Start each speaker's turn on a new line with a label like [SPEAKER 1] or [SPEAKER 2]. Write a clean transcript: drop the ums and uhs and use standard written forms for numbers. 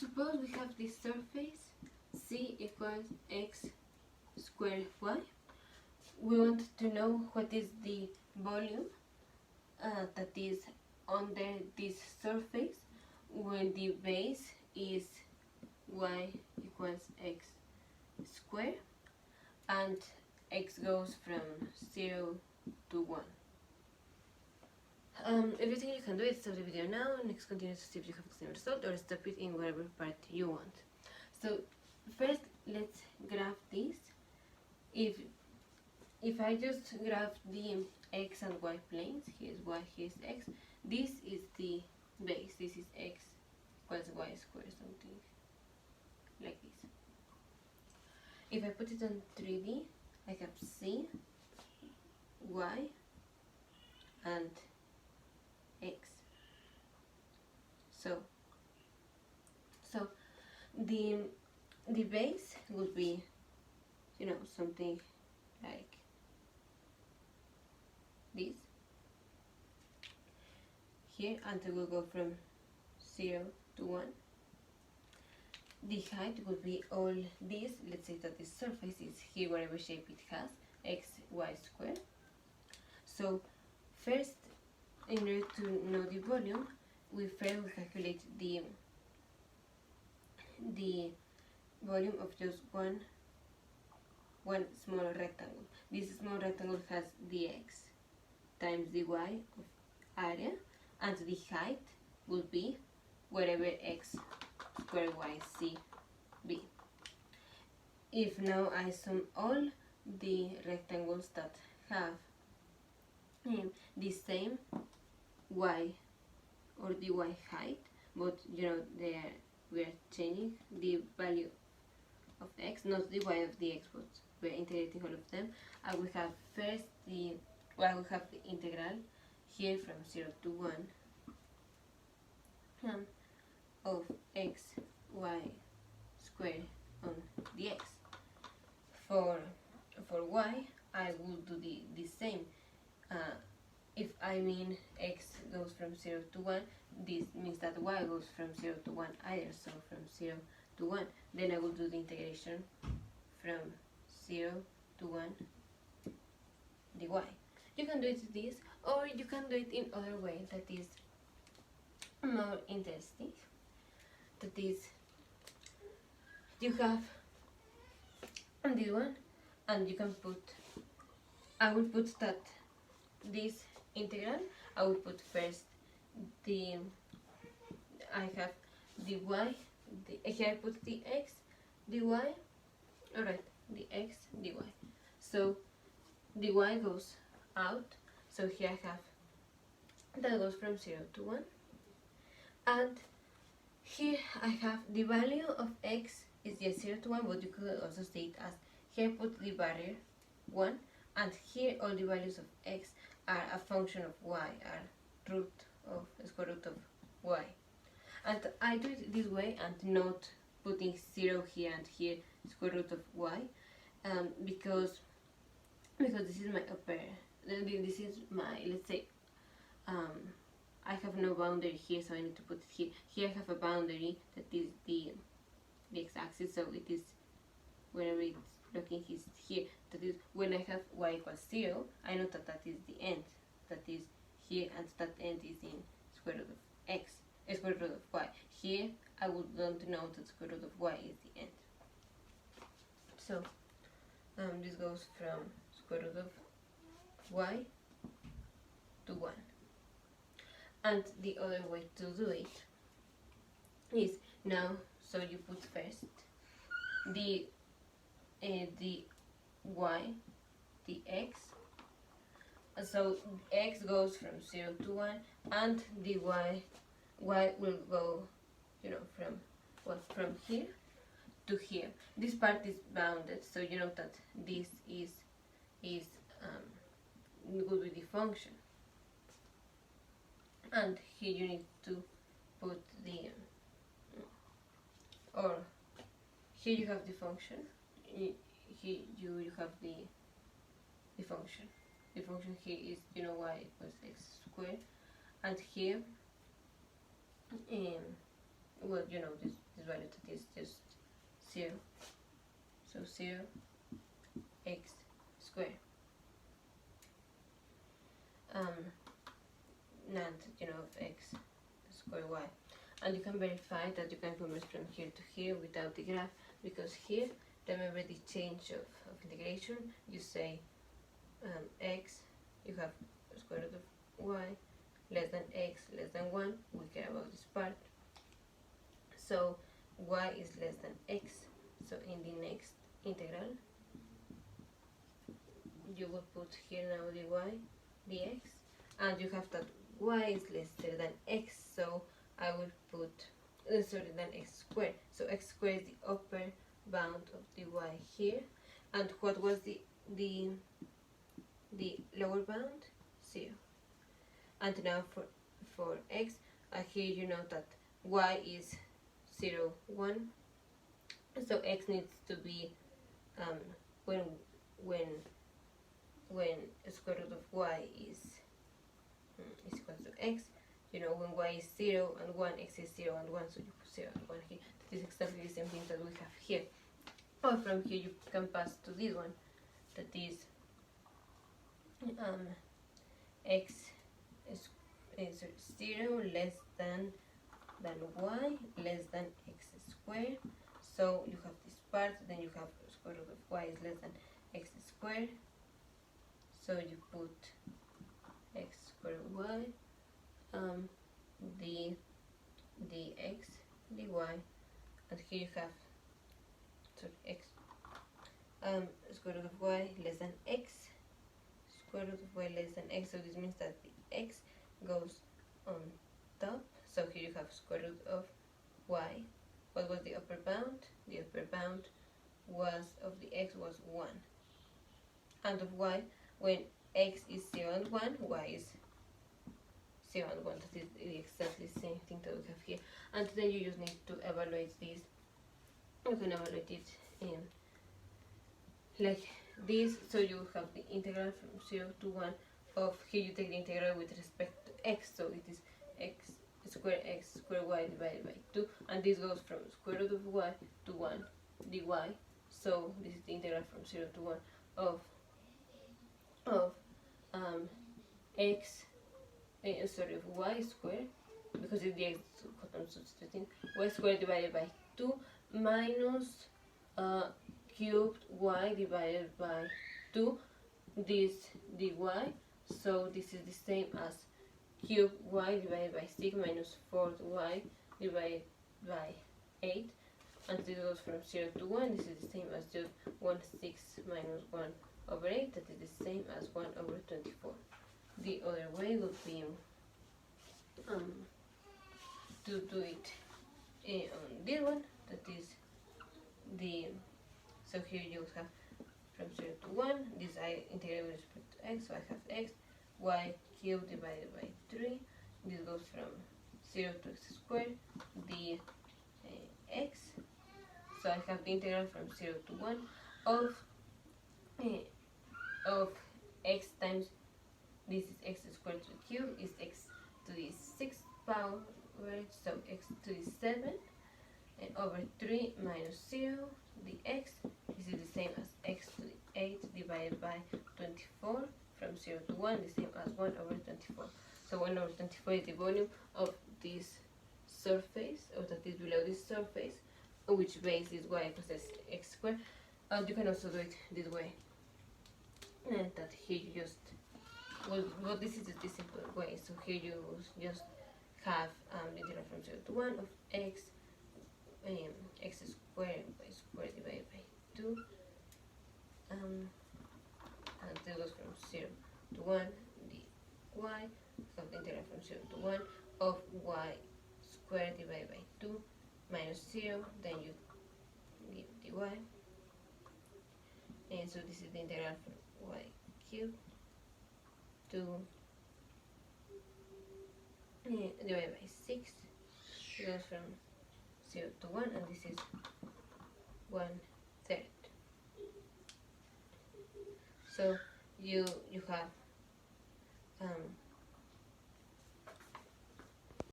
[SPEAKER 1] suppose we have this surface C equals x squared y. We want to know what is the volume that is under this surface when the base is y equals x squared and x goes from 0 to 1. Everything you can do is stop the video now, next continue to see if you have the same result, or stop it in whatever part you want. So first let's graph this. If I just graph the x and y planes, here's y, here's x, this is the base, this is x equals y squared, something like this. If I put it on 3D, I have C, y, and x. So the base would be, you know, something like this here, and it will go from 0 to 1. The height would be all this. Let's say that the surface is here, whatever shape it has, x, y squared. So first, in order to know the volume, we first will calculate the volume of just one small rectangle. This small rectangle has the x times the y of area, and the height will be whatever x squared y c be. If now I sum all the rectangles that have the same y or the y height, but you know we are changing the value of x, not the y of the x, but we're integrating all of them. I will have first I will have the integral here from 0 to 1 of x y squared on the x. For y, I will do the same. If I mean x goes from 0 to 1, this means that y goes from 0 to 1 either, so from 0 to 1. Then I will do the integration from 0 to 1 dy. You can do it this, or you can do it in other way that is more interesting. That is, you have this one, and you can put, I will put that this integral, I will put first I have the y, here I put the x, dy, alright, the x, dy. So the y goes out, so here I have, that goes from 0 to 1, and here I have the value of x is just 0 to 1, but you could also say it as, here put the barrier 1, and here all the values of x are a function of y, are square root of y. And I do it this way and not putting 0 here and here square root of y, because this is my this is my, let's say, I have no boundary here, so I need to put it here. Here I have a boundary that is the x-axis, so it is whenever it's looking here. That is when I have y equals 0, I know that that is the end. That is here, and that end is in square root of x, square root of y. Here I would want to know that square root of y is the end. So this goes from square root of y to 1. And the other way to do it is now, so you put first the y, the x, so x goes from 0 to 1, and the y will go, you know, from here to here. This part is bounded, so you know that this is will be the function, and here you need to put the or here you have the function, here you have the function. The function here is, you know, y equals x squared, and here well, you know, this value that is just 0. So 0 x squared. Not of x square y. And you can verify that you can convert from here to here without the graph, because here, remember the change of integration. You say x, you have square root of y less than x less than 1. We care about this part. So y is less than x. So in the next integral, you will put here now the y, the x, and you have that y is lesser than x. So I will put than x squared. So x squared is the upper bound of the y here. And what was the lower bound? 0. And now for x, here you know that y is 0, 1. So x needs to be when square root of y is equal to x. When y is 0 and 1, x is 0 and 1, so you put 0 and 1 here. That is exactly the same thing that we have here. Or from here you can pass to this one, that is x is 0 less than y less than x squared. So you have this part, then you have square root of y is less than x squared. So you put x squared y, the x, the y, and here you have x square root of y less than x, square root of y less than x. So this means that the x goes on top. So here you have square root of y. What was the upper bound? The upper bound was of the x was 1, and of y, when x is 0 and 1, y is 0 and 1. That is exactly the same thing that we have here. And then you just need to evaluate this. You can evaluate it in like this. So you have the integral from 0 to 1 of, here you take the integral with respect to x. So it is x square y divided by 2. And this goes from square root of y to 1 dy. So this is the integral from 0 to 1 of x, of y squared, because it's the x I'm substituting, y squared divided by 2 minus cubed y divided by 2, this dy. So this is the same as cube y divided by 6 minus 4y divided by 8. And this goes from 0 to 1. This is the same as just 1 6 minus 1 over 8. That is the same as 1 over 24. The other way would be to do it on this one. That is the, so here you have from 0 to 1. This I integrate with respect to x. So I have x, y cubed divided by 3. This goes from 0 to x squared, the x. So I have the integral from 0 to 1 of x times, this is x squared to the cube, is x to the 6th power, so x to the 7 over 3 minus 0, the x. This is the same as x to the 8 divided by 24, from 0 to 1, the same as 1 over 24. So 1 over 24 is the volume of this surface, or that is below this surface, which base is y equals x squared. You can also do it this way, and that here you just, well this is the simple way. So here you just have the integral from 0 to 1 of x, x squared y squared divided by 2, and this goes from 0 to 1, the y, have the integral from 0 to 1 of y squared divided by 2 minus 0, then you give dy, and so this is the integral from y cubed to divided by 6. It goes from 0 to 1, and this is 1/3. So you have